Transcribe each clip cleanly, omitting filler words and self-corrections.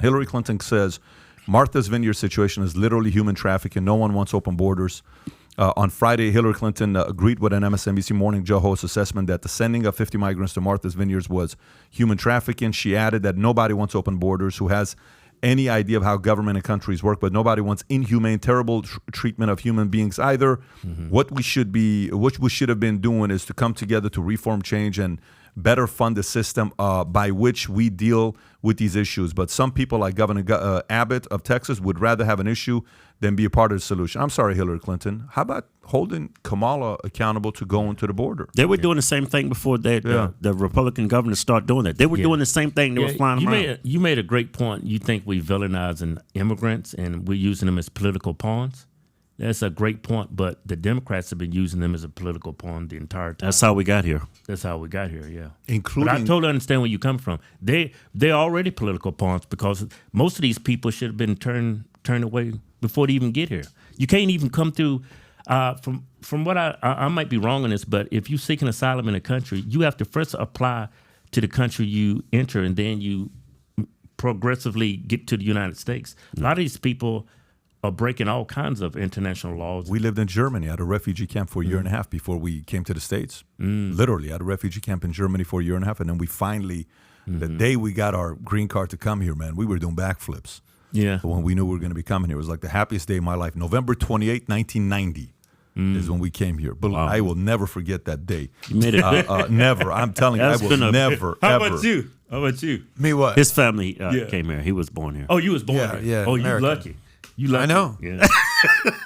Hillary Clinton says Martha's Vineyard situation is literally human trafficking. No one wants open borders. On Friday, Hillary Clinton agreed with an MSNBC Morning Joe host assessment that the sending of 50 migrants to Martha's Vineyards was human trafficking. She added that nobody wants open borders who has any idea of how government and countries work, but nobody wants inhumane, terrible treatment of human beings either. What we should have been doing is to come together to reform, change, and better fund the system by which we deal with these issues. But some people like Governor Abbott of Texas would rather have an issue than be a part of the solution. I'm sorry, Hillary Clinton. How about holding Kamala accountable to going to the border? They were doing the same thing before the Republican governors start doing that. They were doing the same thing. They were flying around. You made a great point. You think we villainizing immigrants and we're using them as political pawns. That's a great point, but the Democrats have been using them as a political pawn the entire time. That's how we got here. Yeah. Including, but I totally understand where you come from. They're already political pawns because most of these people should have been turned away before they even get here. You can't even come through. From what I might be wrong on this, but if you're seeking asylum in a country, you have to first apply to the country you enter, and then you progressively get to the United States. A lot of these people are breaking all kinds of international laws. We lived in Germany at a refugee camp for a year and a half before we came to the States. Literally at a refugee camp in Germany for a year and a half. And then we finally, the day we got our green card to come here, man, we were doing backflips. Yeah. When we knew we were going to be coming here. It was like the happiest day of my life. November 28, 1990 is when we came here. But I will never forget that day. You made it. Never. I'm telling you, I will never, How ever. about you? How about you? Me what? His family came here. He was born here. Oh, you was born here. Yeah, Oh, you American. lucky. You lucky. I know. Yeah.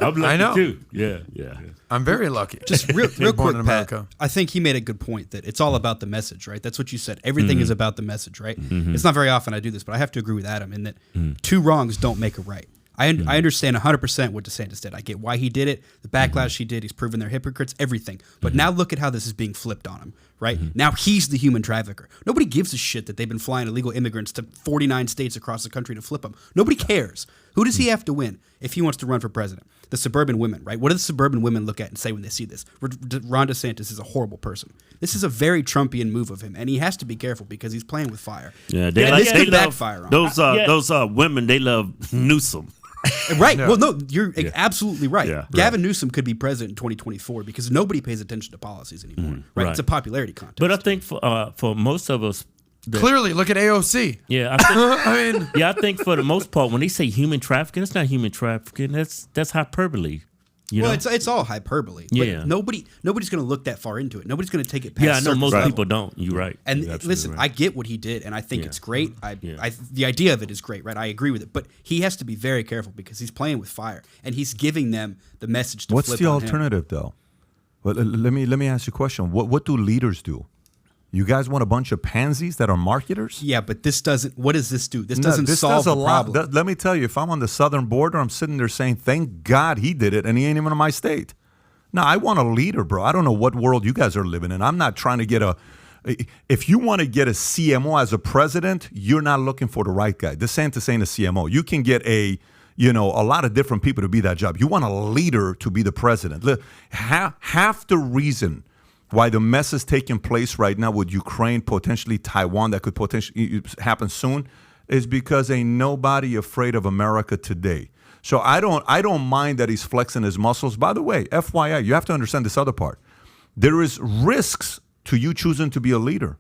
I'm lucky I know. too. Yeah. I'm very lucky. Just real Born quick, in America. Pat, I think he made a good point that it's all about the message, right? That's what you said. Everything is about the message, right? It's not very often I do this, but I have to agree with Adam in that two wrongs don't make a right. I understand 100% what DeSantis did. I get why he did it, the backlash he did. He's proven they're hypocrites, everything. But now look at how this is being flipped on him, right? Now he's the human trafficker. Nobody gives a shit that they've been flying illegal immigrants to 49 states across the country to flip them. Nobody cares. Who does he have to win if he wants to run for president? The suburban women, right? What do the suburban women look at and say when they see this? Ron DeSantis is a horrible person. This is a very Trumpian move of him, and he has to be careful because he's playing with fire. Yeah, this could backfire on him. those women. They love Newsom. Right. Well, no, you're absolutely right. Yeah. Gavin Newsom could be president in 2024 because nobody pays attention to policies anymore. Right? It's a popularity contest. But I think for most of us, Clearly, look at AOC. yeah, I think, I mean, I think for the most part, when they say human trafficking, it's not human trafficking. That's hyperbole. You know? It's all hyperbole. Yeah. But nobody's going to look that far into it. Nobody's going to take it past Yeah, I know surface most level. people don't. You're right. And You're absolutely listen, right. I get what he did, and I think it's great. Yeah. The idea of it is great, right? I agree with it, but he has to be very careful because he's playing with fire, and he's giving them the message to What's flip the on him. alternative, though? Well, let me ask you a question. What do leaders do? You guys want a bunch of pansies that are marketers? Yeah, but this doesn't. What does this do? This doesn't this solve does a the lot. problem. Let me tell you, if I'm on the southern border, I'm sitting there saying, "Thank God he did it, and he ain't even in my state." Now, I want a leader, bro. I don't know what world you guys are living in. I'm not trying to get a. If you want to get a CMO as a president, you're not looking for the right guy. DeSantis ain't a CMO. You can get a lot of different people to be that job. You want a leader to be the president. Look, half the reason why the mess is taking place right now with Ukraine, potentially Taiwan, that could potentially happen soon, is because ain't nobody afraid of America today. So I don't mind that he's flexing his muscles. By the way, FYI, you have to understand this other part. There is risks to you choosing to be a leader.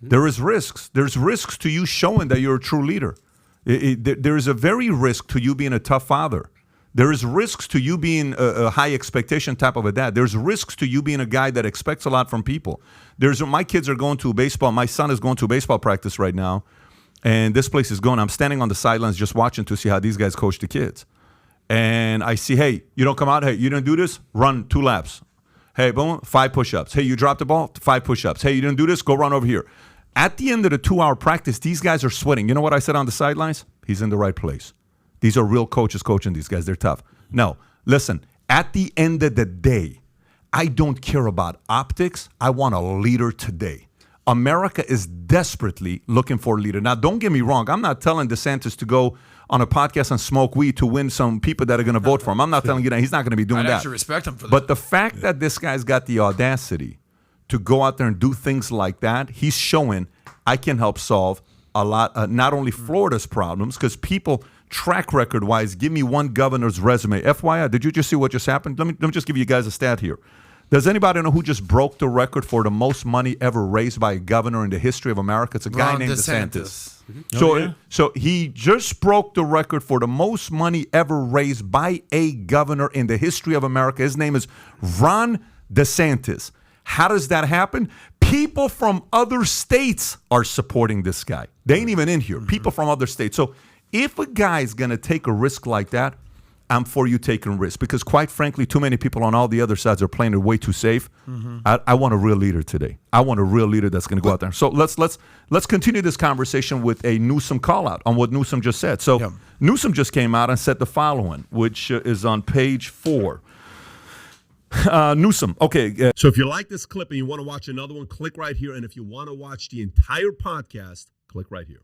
There is risks. There's risks to you showing that you're a true leader. There is a very risk to you being a tough father. There is risks to you being a high expectation type of a dad. There's risks to you being a guy that expects a lot from people. My kids are going to baseball. My son is going to baseball practice right now, and this place is going. I'm standing on the sidelines just watching to see how these guys coach the kids. And I see, hey, you don't come out. Hey, you didn't do this? Run 2 laps. Hey, boom, 5 push-ups. Hey, you dropped the ball? 5 push-ups. Hey, you didn't do this? Go run over here. At the end of the 2-hour practice, these guys are sweating. You know what I said on the sidelines? He's in the right place. These are real coaches coaching these guys. They're tough. No, listen, at the end of the day, I don't care about optics. I want a leader today. America is desperately looking for a leader. Now, don't get me wrong. I'm not telling DeSantis to go on a podcast and smoke weed to win some people that are going to vote for him. I'm not telling you that. He's not going to be doing I'd that. actually respect him for that. But the fact that this guy's got the audacity to go out there and do things like that, he's showing I can help solve a lot, not only Florida's problems, because people, track record-wise, give me one governor's resume. FYI, did you just see what just happened? Let me just give you guys a stat here. Does anybody know who just broke the record for the most money ever raised by a governor in the history of America? It's a guy named DeSantis. So he just broke the record for the most money ever raised by a governor in the history of America. His name is Ron DeSantis. How does that happen? People from other states are supporting this guy. They ain't even in here. People from other states. So if a guy's going to take a risk like that, I'm for you taking risks, because quite frankly, too many people on all the other sides are playing it way too safe. I want a real leader today. I want a real leader that's going to go out there. So let's continue this conversation with a Newsom call out on what Newsom just said. So Newsom just came out and said the following, which is on page 4. Newsom, okay. So if you like this clip and you want to watch another one, click right here. And if you want to watch the entire podcast, click right here.